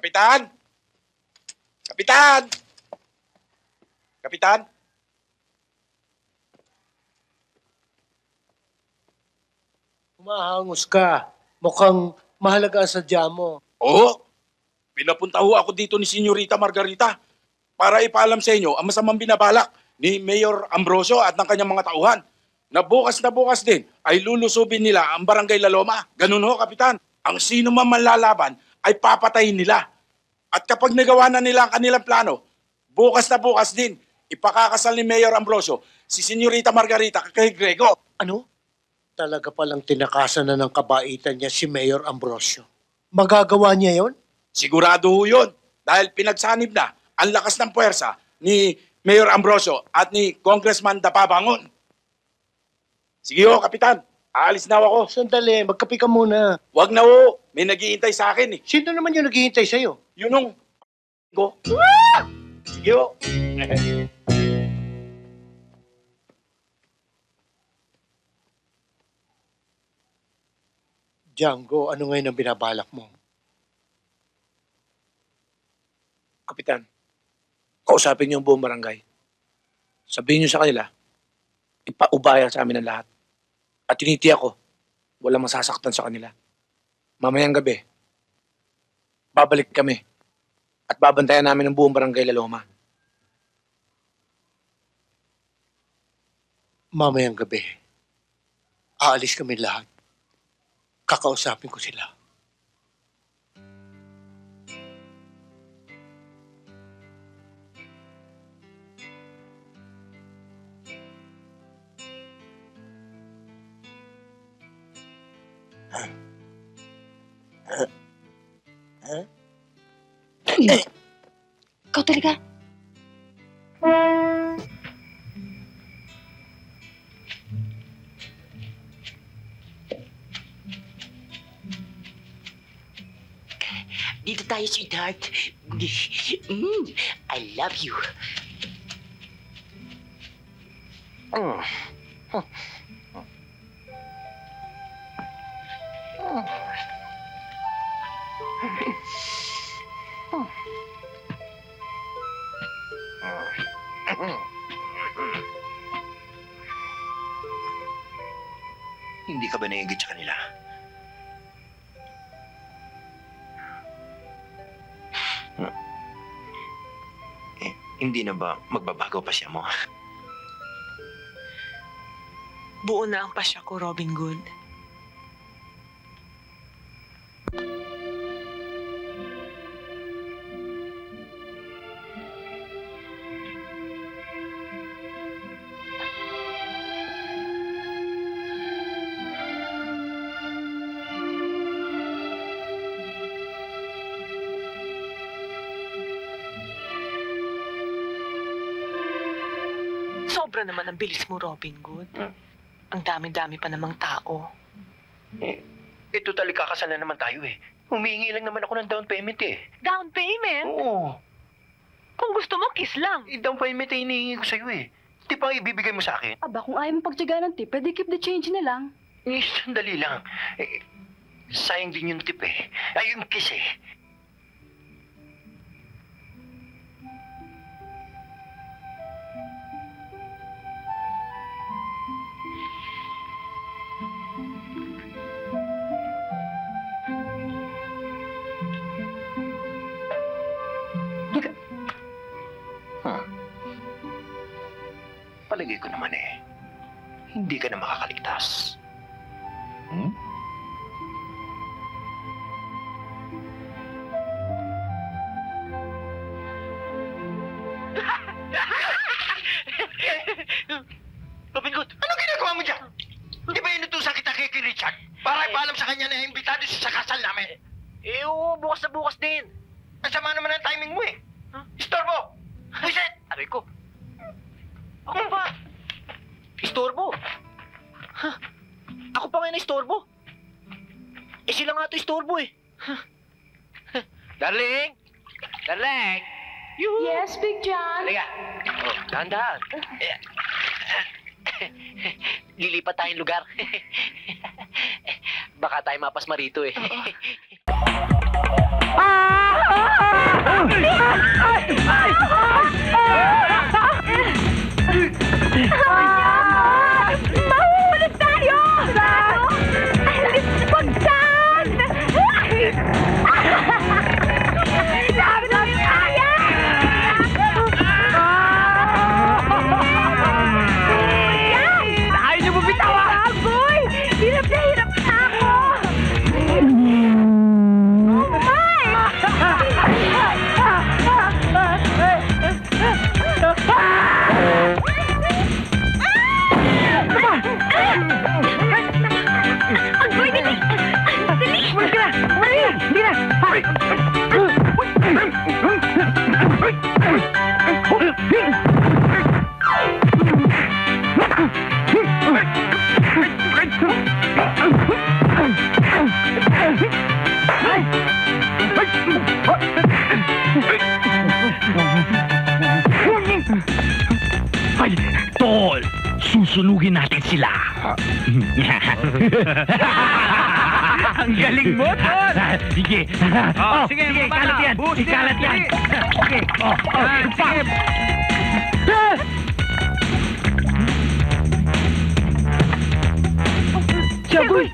Kapitan! Kapitan! Kapitan? Humahangos ka. Mukhang mahalaga ang sadya mo. Oo. Pinapunta ho ako dito ni Senyorita Margarita para ipaalam sa inyo ang masamang binabalak ni Mayor Ambrosio at ng kanyang mga tauhan na bukas din ay lulusubin nila ang Barangay La Loma. Ganun ho, Kapitan. Ang sino man manlalaban ay papatayin nila. At kapag nagawa na nila ang kanilang plano, bukas din, ipakakasal ni Mayor Ambrosio si Senyorita Margarita kay Grego. Ano? Talaga palang tinakasan na ng kabaitan niya si Mayor Ambrosio. Magagawa niya yon? Sigurado ho yun dahil pinagsanib na ang lakas ng puwersa ni Mayor Ambrosio at ni Congressman Dapabangon. Sige ho, Kapitan. Aalis na ako. Sandali, magkape ka muna. Wag na ho. May naghihintay sa akin eh. Sino naman yung naghihintay sa'yo? Yun nung... Go. Sige ho. Django, ano ngayon ang binabalak mo? Kapitan, kausapin niyo ang buong barangay. Sabihin niyo sa kanila, ipaubaya sa amin ang lahat. At tinitiyak ko, walang masasaktan sa kanila. Mamayang gabi, babalik kami at babantayan namin ang buong barangay La Loma. Mamayang gabi, aalis kami lahat. Kakausapin ko sila. Ikaw talaga. Dito tayo, sweetheart. I love you. Hindi ka ba naigit sa kanila? Hindi na ba magbabago pasya mo? Buo na ang pasya ko, Robin Good. Sobra naman ang bilis mo, Robin Good. Ang dami-dami pa namang tao. Total kakasal na naman tayo eh. Humihingi lang naman ako ng down payment eh. Down payment? Oo. Kung gusto mo, kiss lang. Down payment ay hinihingi ko sa'yo eh. Di pa ibibigay mo sa akin? Aba, kung ayaw mo pagtsaga ng tip, pwede keep the change na lang. Sandali lang. Sayang din yung tip eh. Ay, yung kiss eh. Palagay ko naman eh, hindi ka na makakaligtas. Robin Good! Anong ginagawa mo dyan? Hindi ba inutusan kita kay Richard? Para ipaalam sa kanya na imbitado siya sa kasal namin. Oo, bukas na bukas din. Ang sama naman ang timing mo eh. Istorbo! Buset! Aray ko. Ako pa. Istorbo. Ako pa nga na-istorbo. Sila nga ito istorbo eh. Darling! Darling! Yuhu! Yes, Big John? Halika. Oh, dahan-dahan. Lilipat tayong lugar. Baka tayo mapasma rito eh. Ay, tol! Susunugin natin sila. Ang galing mo, tol! Sige. Sige, ikalat yan. Ikalat yan. Sige. Sige. Jagoy!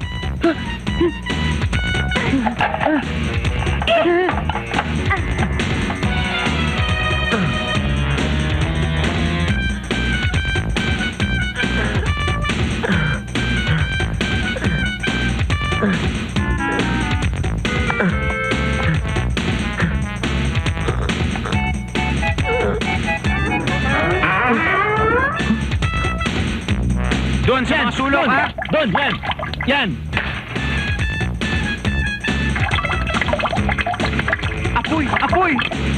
Doon sa mga sulok, ha? Doon, yan. Yan. Apoy! Apoy!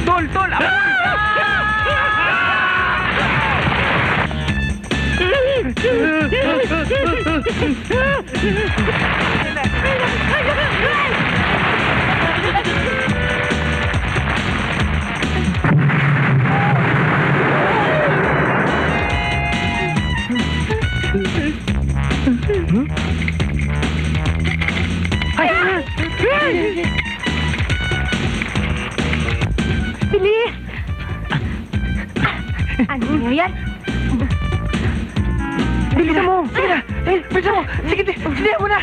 Tol! Tol! Apoy! Bilis! Ano yan? Bilisan mo! Sige na! Bilisan mo! Sige mo na!